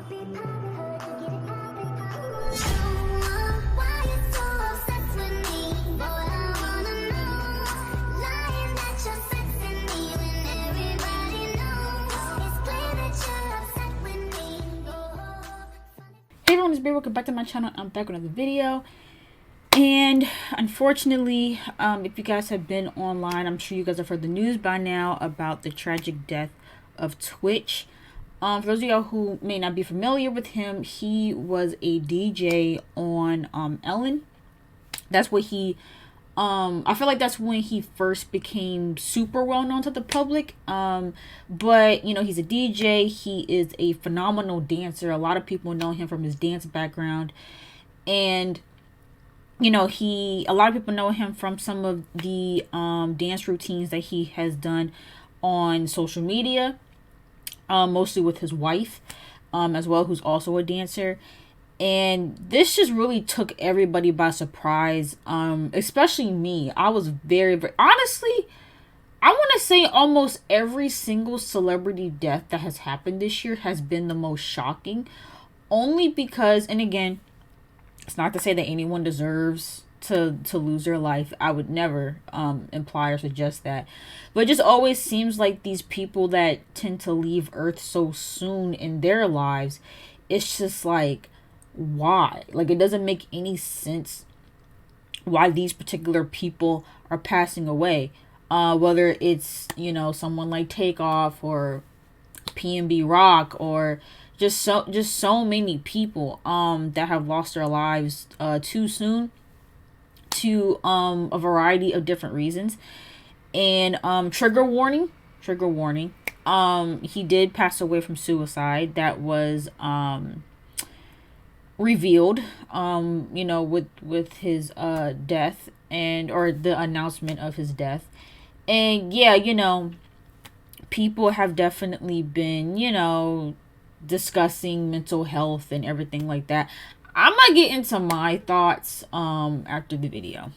Hey everyone, it's Babe. Welcome back to my channel. I'm back with another video. And unfortunately, if you guys have been online, I'm sure you guys have heard the news by now about the tragic death of tWitch. For those of y'all who may not be familiar with him, he was a DJ on Ellen. That's what he I feel like that's when he first became super well known to the public. But you know, he's a DJ. He is a phenomenal dancer. A lot of people know him from his dance background, and you know, a lot of people know him from some of the dance routines that he has done on social media, mostly with his wife as well, who's also a dancer. And this just really took everybody by surprise, especially me. I was very, very honestly, I want to say almost every single celebrity death that has happened this year has been the most shocking, only because, and again, it's not to say that anyone deserves to lose their life. I would never imply or suggest that, but it just always seems like these people that tend to leave Earth so soon in their lives, it's just like, why? Like, it doesn't make any sense why these particular people are passing away, whether it's, you know, someone like Takeoff or PNB Rock, or just so many people that have lost their lives too soon to a variety of different reasons. And trigger warning, he did pass away from suicide. That was revealed you know, with his death, and or the announcement of his death. And yeah, you know, people have definitely been, you know, discussing mental health and everything like that. I'm gonna get into my thoughts after the video.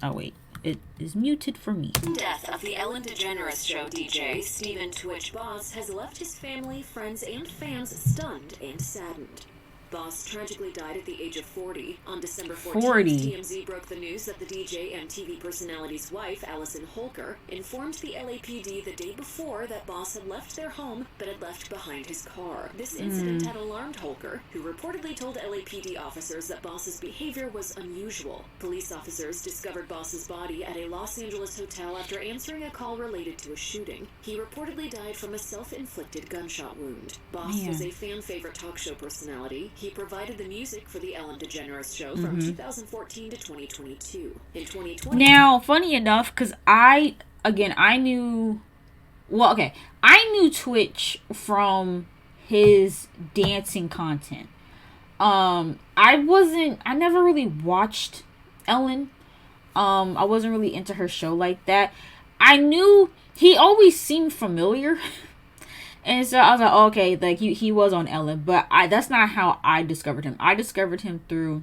Oh wait, it is muted for me. Death of the Ellen DeGeneres Show DJ Stephen tWitch Boss has left his family, friends, and fans stunned and saddened. Boss tragically died at the age of 40. On December 14th, TMZ broke the news that the DJ and TV personality's wife, Allison Holker, informed the LAPD the day before that Boss had left their home but had left behind his car. This incident had alarmed Holker, who reportedly told LAPD officers that Boss's behavior was unusual. Police officers discovered Boss's body at a Los Angeles hotel after answering a call related to a shooting. He reportedly died from a self-inflicted gunshot wound. Boss was a fan-favorite talk show personality. He provided the music for the Ellen DeGeneres Show from 2014 to 2022. In 2020... Now, funny enough, because I knew tWitch from his dancing content. I never really watched Ellen. I wasn't really into her show like that. I knew he always seemed familiar. And so I was like, oh, okay, like he was on Ellen, but that's not how I discovered him. I discovered him through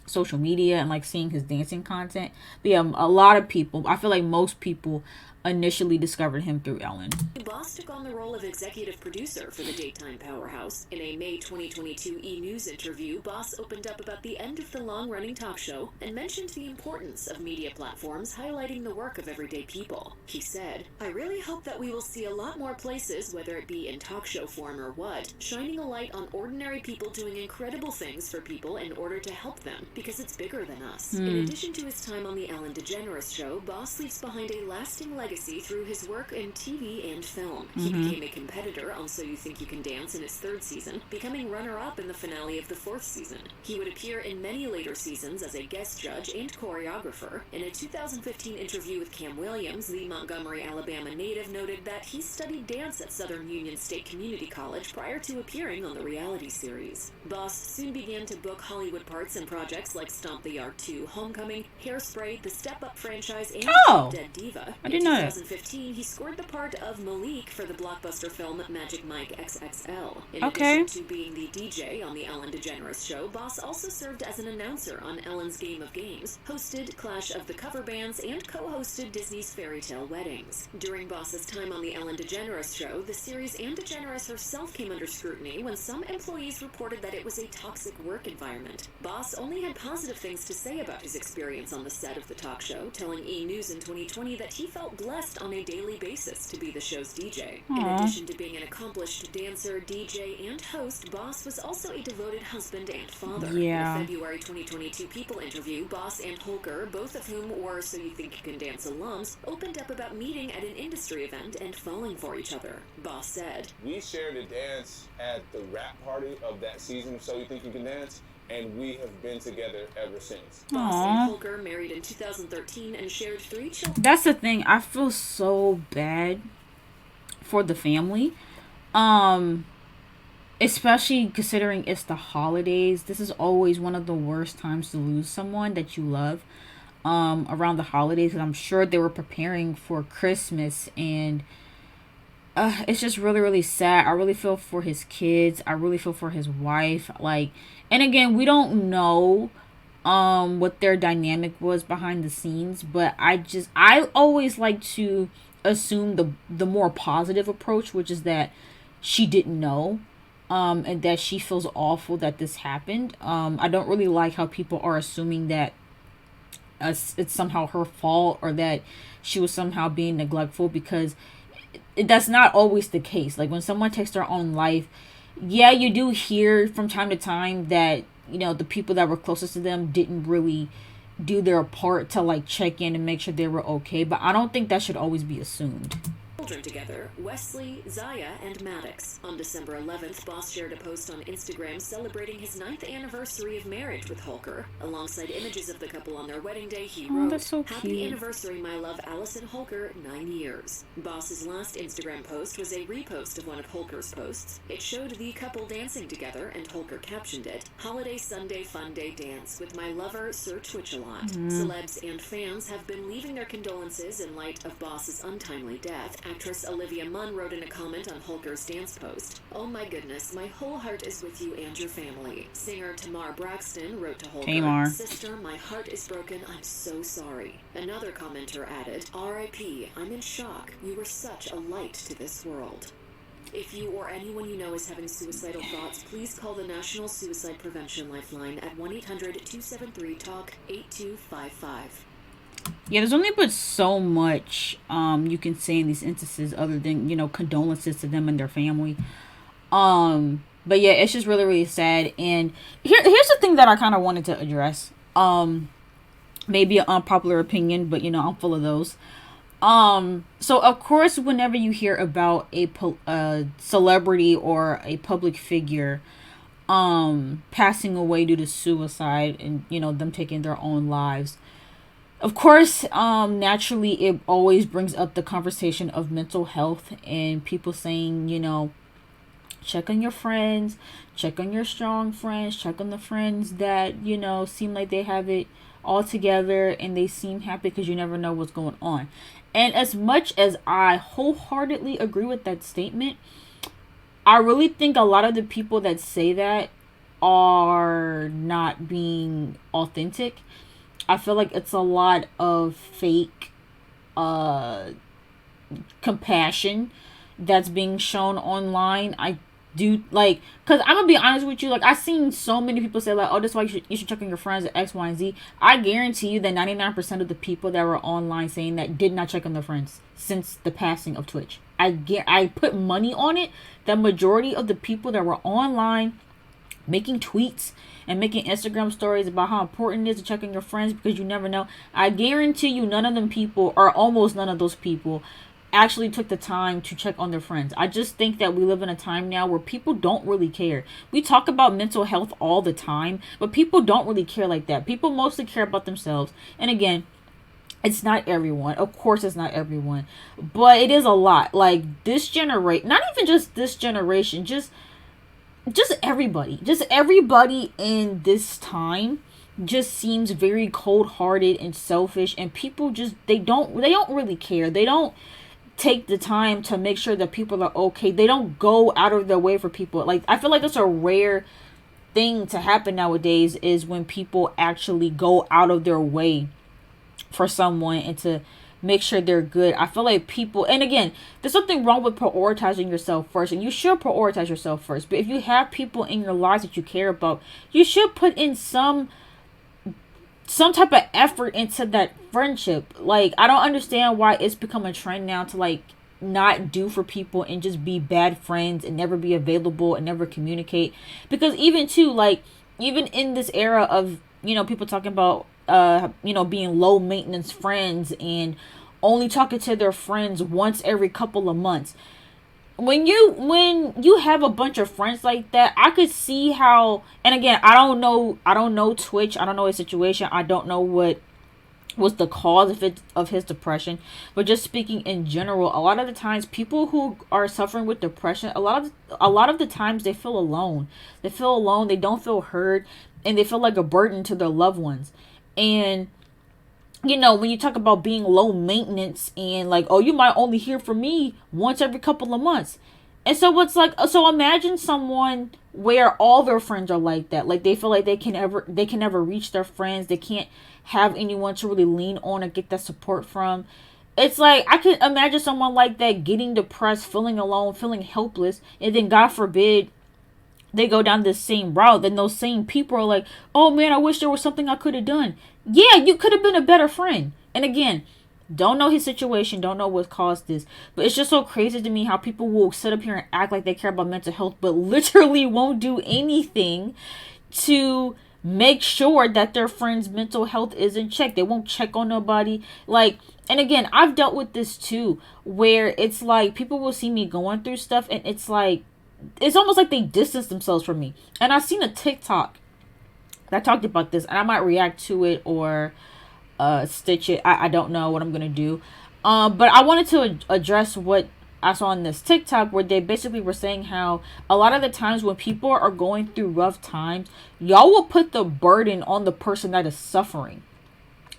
social media and like seeing his dancing content. But yeah, a lot of people, I feel like most people initially discovered him through Ellen. Boss took on the role of executive producer for the daytime powerhouse. In a May 2022 E! News interview, Boss opened up about the end of the long-running talk show and mentioned the importance of media platforms highlighting the work of everyday people. He said, "I really hope that we will see a lot more places, whether it be in talk show form or what, shining a light on ordinary people doing incredible things for people in order to help them, because it's bigger than us." In addition to his time on the Ellen DeGeneres Show, Boss leaves behind a lasting legacy through his work in TV and film. He became a competitor on So You Think You Can Dance in its 3rd season, becoming runner-up in the finale of the 4th season. He would appear in many later seasons as a guest judge and choreographer. In a 2015 interview with Cam Williams, the Montgomery, Alabama native noted that he studied dance at Southern Union State Community College prior to appearing on the reality series. Boss soon began to book Hollywood parts in projects like Stomp the Yard 2, Homecoming, Hairspray, the Step Up franchise, and Dead Diva. I didn't know 2015, he scored the part of Malik for the blockbuster film Magic Mike XXL. In Okay. addition to being the DJ on The Ellen DeGeneres Show, Boss also served as an announcer on Ellen's Game of Games, hosted Clash of the Cover Bands, and co-hosted Disney's Fairy Tale Weddings. During Boss's time on The Ellen DeGeneres Show, the series and DeGeneres herself came under scrutiny when some employees reported that it was a toxic work environment. Boss only had positive things to say about his experience on the set of the talk show, telling E! News in 2020 that he felt blessed on a daily basis to be the show's DJ. In addition to being an accomplished dancer, DJ, and host, Boss was also a devoted husband and father. Yeah. In a February 2022 People interview, Boss and Holker, both of whom were So You Think You Can Dance alums, opened up about meeting at an industry event and falling for each other. Boss said, "We shared a dance at the rap party of that season of So You Think You Can Dance, and we have been together ever since." Boss and Holker married in 2013 and shared 3 children. That's the thing. I feel so bad for the family. Especially considering it's the holidays. This is always one of the worst times to lose someone that you love around the holidays. And I'm sure they were preparing for Christmas, and it's just really, really sad. I really feel for his kids. I really feel for his wife. Like, and again, we don't know what their dynamic was behind the scenes, but I always like to assume the more positive approach, which is that she didn't know, and that she feels awful that this happened. I don't really like how people are assuming that it's somehow her fault, or that she was somehow being neglectful, because that's not always the case. Like, when someone takes their own life, yeah, you do hear from time to time that, you know, the people that were closest to them didn't really do their part to, like, check in and make sure they were okay. But I don't think that should always be assumed. Children together, Wesley, Zaya, and Maddox. On December 11th, Boss shared a post on Instagram celebrating his 9th anniversary of marriage with Holker. Alongside images of the couple on their wedding day, he wrote, that's so "Happy cute. anniversary, my love, Allison Holker, 9 years." Boss's last Instagram post was a repost of one of Holker's posts. It showed the couple dancing together, and Holker captioned it, "Holiday Sunday Fun Day Dance with my lover, Sir Twitch a lot." Celebs and fans have been leaving their condolences in light of Boss's untimely death. Actress Olivia Munn wrote in a comment on Holker's dance post, "Oh my goodness, my whole heart is with you and your family." Singer Tamar Braxton wrote to Holker, Tamar. "Sister, my heart is broken. I'm so sorry." Another commenter added, "R.I.P. I'm in shock. You were such a light to this world." If you or anyone you know is having suicidal thoughts, please call the National Suicide Prevention Lifeline at 1-800-273-TALK-8255. Yeah, there's only but so much you can say in these instances, other than, you know, condolences to them and their family. But yeah, it's just really, really sad. And here's the thing that I kind of wanted to address. Maybe an unpopular opinion, but, you know, I'm full of those. So of course, whenever you hear about a celebrity or a public figure passing away due to suicide, and, you know, them taking their own lives, of course, naturally, it always brings up the conversation of mental health, and people saying, you know, check on your friends, check on your strong friends, check on the friends that, you know, seem like they have it all together and they seem happy, because you never know what's going on. And as much as I wholeheartedly agree with that statement, I really think a lot of the people that say that are not being authentic. I feel like it's a lot of fake compassion that's being shown online. I do, like, because I'm gonna be honest with you, like, I've seen so many people say, like, oh, that's why you should check on your friends at X, Y, and Z. I guarantee you that 99% of the people that were online saying that did not check on their friends since the passing of Twitch. I put money on it. The majority of the people that were online making tweets and making Instagram stories about how important it is to check on your friends, because you never know, I guarantee you none of them people, or almost none of those people, actually took the time to check on their friends. I just think that we live in a time now where people don't really care. We talk about mental health all the time, but people don't really care like that. People mostly care about themselves. And again, it's not everyone. Of course, it's not everyone, but it is a lot. Like, this generation, not even just this generation, just everybody in this time just seems very cold-hearted and selfish, and people just they don't really care. They don't take the time to make sure that people are okay. They don't go out of their way for people. Like, I feel like that's a rare thing to happen nowadays, is when people actually go out of their way for someone and to make sure they're good. I feel like people, and again, there's something wrong with prioritizing yourself first, and you should prioritize yourself first. But if you have people in your lives that you care about, you should put in some type of effort into that friendship. Like, I don't understand why it's become a trend now to like not do for people and just be bad friends and never be available and never communicate. Because even too, like, even in this era of, you know, people talking about being low maintenance friends and only talking to their friends once every couple of months, when you have a bunch of friends like that, I could see how. And again, I don't know Twitch, I don't know his situation, I don't know what was the cause of his depression, but just speaking in general, a lot of the times people who are suffering with depression, a lot of the times they feel alone. They don't feel heard, and they feel like a burden to their loved ones. And you know, when you talk about being low maintenance and like, oh, you might only hear from me once every couple of months. And so it's like, so imagine someone where all their friends are like that. Like, they feel like they can never reach their friends. They can't have anyone to really lean on or get that support from. It's like, I could imagine someone like that getting depressed, feeling alone, feeling helpless, and then God forbid they go down this same route, then those same people are like, oh man, I wish there was something I could have done. Yeah, you could have been a better friend. And again, don't know his situation, don't know what caused this, but it's just so crazy to me how people will sit up here and act like they care about mental health, but literally won't do anything to make sure that their friend's mental health is in check. They won't check on nobody. Like, and again, I've dealt with this too, where it's like people will see me going through stuff, and it's like, it's almost like they distance themselves from me. And I've seen a TikTok that talked about this, and I might react to it or stitch it. I don't know what I'm gonna do. But I wanted to address what I saw on this TikTok, where they basically were saying how a lot of the times when people are going through rough times, y'all will put the burden on the person that is suffering.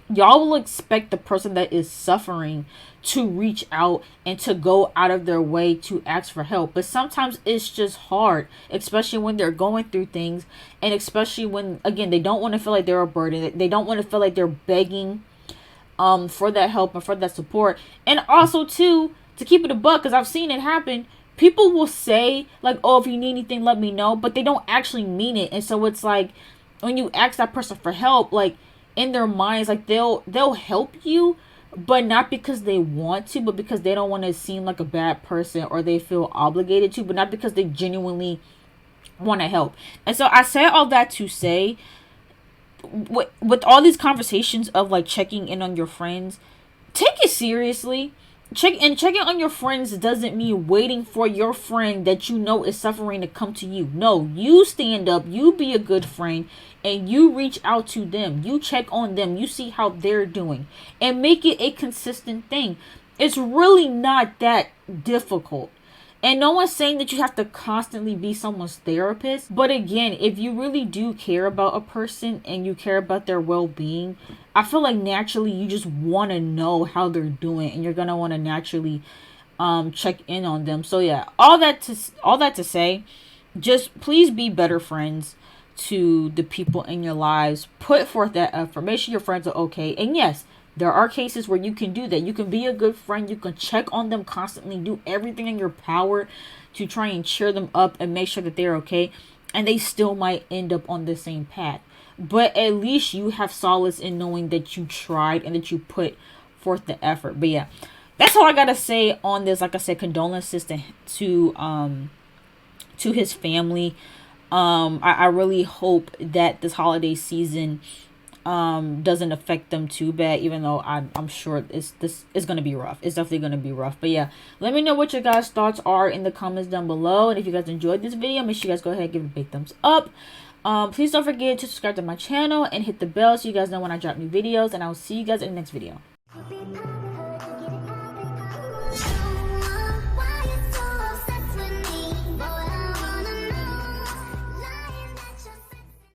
Y'all will expect the person that is suffering to reach out and to go out of their way to ask for help. But sometimes it's just hard, especially when they're going through things, and especially when, again, they don't want to feel like they're a burden. They don't want to feel like they're begging for that help and for that support. And also too, to keep it a buck, because I've seen it happen, people will say like, oh, if you need anything, let me know, but they don't actually mean it. And so it's like, when you ask that person for help, like, in their minds, like, they'll help you, but not because they want to, but because they don't want to seem like a bad person, or they feel obligated to, but not because they genuinely want to help. And so I say all that to say, with all these conversations of like checking in on your friends, take it seriously. Checking on your friends doesn't mean waiting for your friend that you know is suffering to come to you. No, you stand up, you be a good friend, and you reach out to them. You check on them, you see how they're doing, and make it a consistent thing. It's really not that difficult. And no one's saying that you have to constantly be someone's therapist. But again, if you really do care about a person and you care about their well-being, I feel like naturally you just want to know how they're doing, and you're going to want to naturally check in on them. So yeah, all that to say, just please be better friends to the people in your lives. Put forth that effort. Make sure your friends are okay. And yes, there are cases where you can do that. You can be a good friend. You can check on them constantly. Do everything in your power to try and cheer them up and make sure that they're okay. And they still might end up on the same path. But at least you have solace in knowing that you tried and that you put forth the effort. But yeah, that's all I gotta say on this. Like I said, condolences to his family. I really hope that this holiday season doesn't affect them too bad, even though I'm sure this is going to be rough. It's definitely going to be rough. But yeah, let me know what your guys' thoughts are in the comments down below. And if you guys enjoyed this video, make sure you guys go ahead and give it a big thumbs up. Please don't forget to subscribe to my channel and hit the bell so you guys know when I drop new videos. And I will see you guys in the next video.